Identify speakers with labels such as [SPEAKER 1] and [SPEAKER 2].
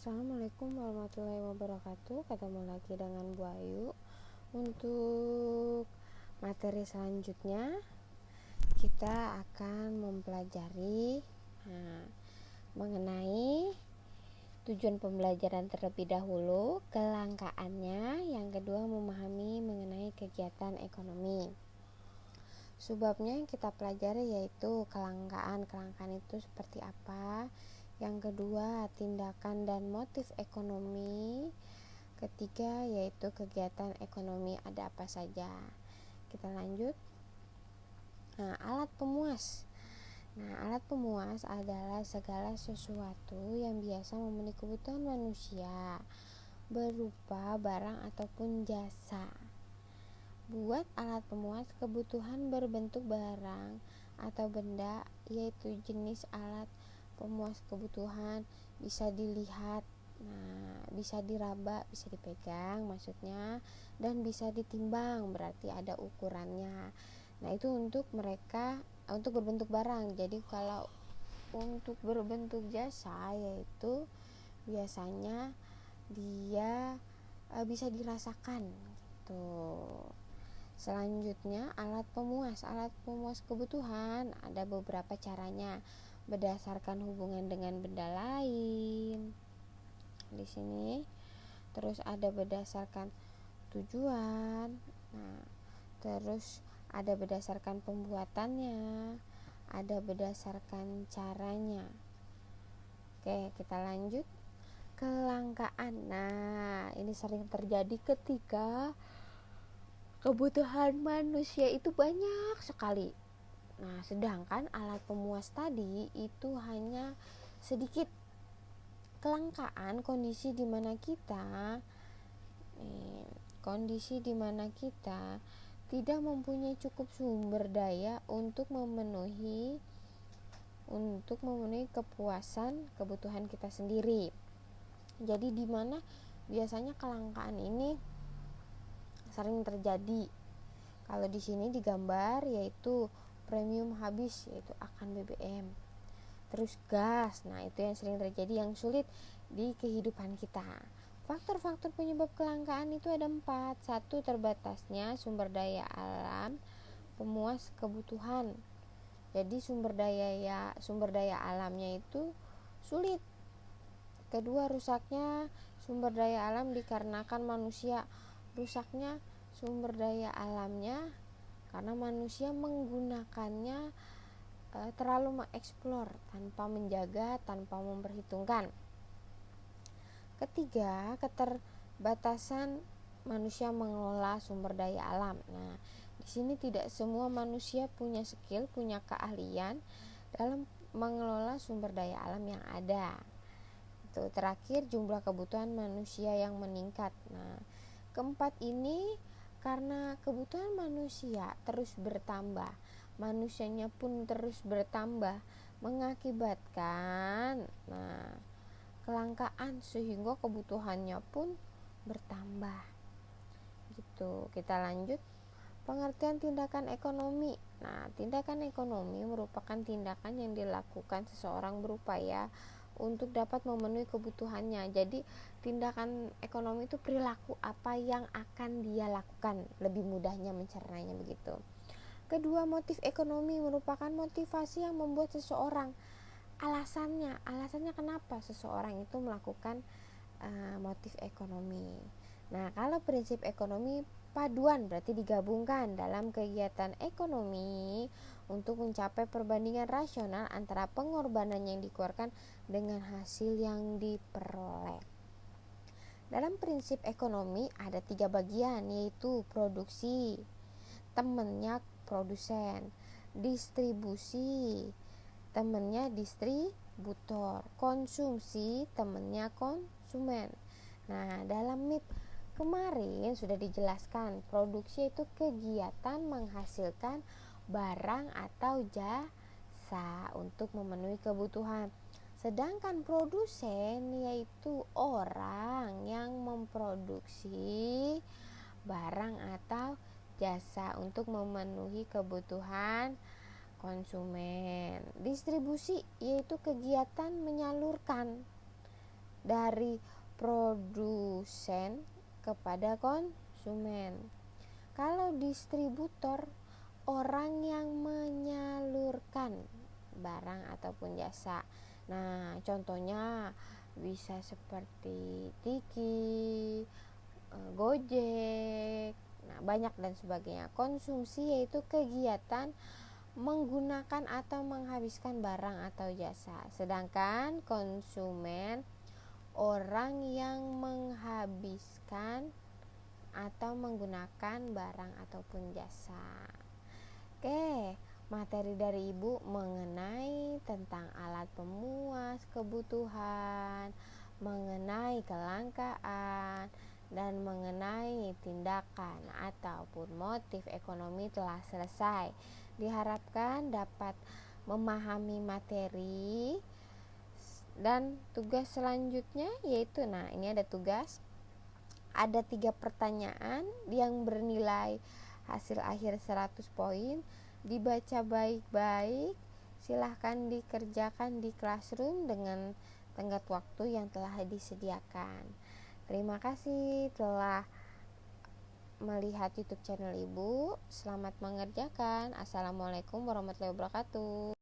[SPEAKER 1] Assalamualaikum warahmatullahi wabarakatuh. Ketemu lagi dengan Bu Ayu. Untuk materi selanjutnya kita akan mempelajari mengenai tujuan pembelajaran terlebih dahulu, kelangkaannya, yang kedua memahami mengenai kegiatan ekonomi. Subbabnya yang kita pelajari yaitu kelangkaan itu seperti apa. Yang kedua, tindakan dan motif ekonomi. Ketiga, yaitu kegiatan ekonomi ada apa saja. Kita lanjut. Alat pemuas. Alat pemuas adalah segala sesuatu yang biasa memenuhi kebutuhan manusia berupa barang ataupun jasa. Buat alat pemuas kebutuhan berbentuk barang atau benda, yaitu jenis alat pemuas kebutuhan bisa dilihat, bisa diraba, bisa dipegang maksudnya, dan bisa ditimbang, berarti ada ukurannya. Itu untuk berbentuk barang. Jadi kalau untuk berbentuk jasa, yaitu biasanya dia bisa dirasakan gitu. Selanjutnya, alat pemuas kebutuhan ada beberapa caranya berdasarkan hubungan dengan benda lain di sini. Terus ada berdasarkan tujuan. Terus ada berdasarkan pembuatannya, ada berdasarkan caranya. Oke, kita lanjut. Kelangkaan. Ini sering terjadi ketika kebutuhan manusia itu banyak sekali. Sedangkan alat pemuas tadi itu hanya sedikit. Kelangkaan kondisi di mana kita tidak mempunyai cukup sumber daya untuk memenuhi kepuasan kebutuhan kita sendiri. Jadi di mana biasanya kelangkaan ini sering terjadi. Kalau di sini digambar yaitu premium habis, yaitu akan BBM. Terus gas, itu yang sering terjadi, yang sulit di kehidupan kita. Faktor-faktor penyebab kelangkaan itu ada 4. 1. Terbatasnya sumber daya alam pemuas kebutuhan. Jadi sumber daya alamnya itu sulit. Kedua, rusaknya sumber daya alam dikarenakan manusia. Rusaknya sumber daya alamnya karena manusia menggunakannya terlalu mengeksplor tanpa menjaga, tanpa memperhitungkan. Ketiga, keterbatasan manusia mengelola sumber daya alam. Di sini tidak semua manusia punya skill, punya keahlian dalam mengelola sumber daya alam yang ada. Terakhir, jumlah kebutuhan manusia yang meningkat. Keempat ini karena kebutuhan manusia terus bertambah, manusianya pun terus bertambah, mengakibatkan kelangkaan sehingga kebutuhannya pun bertambah. Gitu. Kita lanjut. Pengertian tindakan ekonomi. Tindakan ekonomi merupakan tindakan yang dilakukan seseorang berupaya untuk dapat memenuhi kebutuhannya. Jadi tindakan ekonomi itu perilaku apa yang akan dia lakukan, lebih mudahnya mencernanya begitu. Kedua, motif ekonomi merupakan motivasi yang membuat seseorang, alasannya kenapa seseorang itu melakukan motif ekonomi. Kalau prinsip ekonomi paduan, berarti digabungkan dalam kegiatan ekonomi untuk mencapai perbandingan rasional antara pengorbanan yang dikeluarkan dengan hasil yang diperoleh. Dalam prinsip ekonomi ada 3 bagian, yaitu produksi, temennya produsen, distribusi, temennya distributor, konsumsi, temennya konsumen. Dalam MIP kemarin sudah dijelaskan, produksi itu kegiatan menghasilkan barang atau jasa untuk memenuhi kebutuhan. Sedangkan produsen yaitu orang yang memproduksi barang atau jasa untuk memenuhi kebutuhan konsumen. Distribusi yaitu kegiatan menyalurkan dari produsen kepada konsumen. Kalau distributor, orang yang menyalurkan barang ataupun jasa. Nah, contohnya bisa seperti Tiki, Gojek, nah banyak dan sebagainya. Konsumsi yaitu kegiatan menggunakan atau menghabiskan barang atau jasa. Sedangkan konsumen orang yang menghabiskan atau menggunakan barang ataupun jasa. Oke, materi dari Ibu mengenai tentang alat pemuas kebutuhan, mengenai kelangkaan, dan mengenai tindakan ataupun motif ekonomi telah selesai. Diharapkan dapat memahami materi dan tugas selanjutnya yaitu, nah ini ada tugas, ada 3 pertanyaan yang bernilai hasil akhir 100 poin, dibaca baik-baik, silahkan dikerjakan di classroom dengan tenggat waktu yang telah disediakan. Terima kasih telah melihat YouTube channel Ibu. Selamat mengerjakan. Assalamualaikum warahmatullahi wabarakatuh.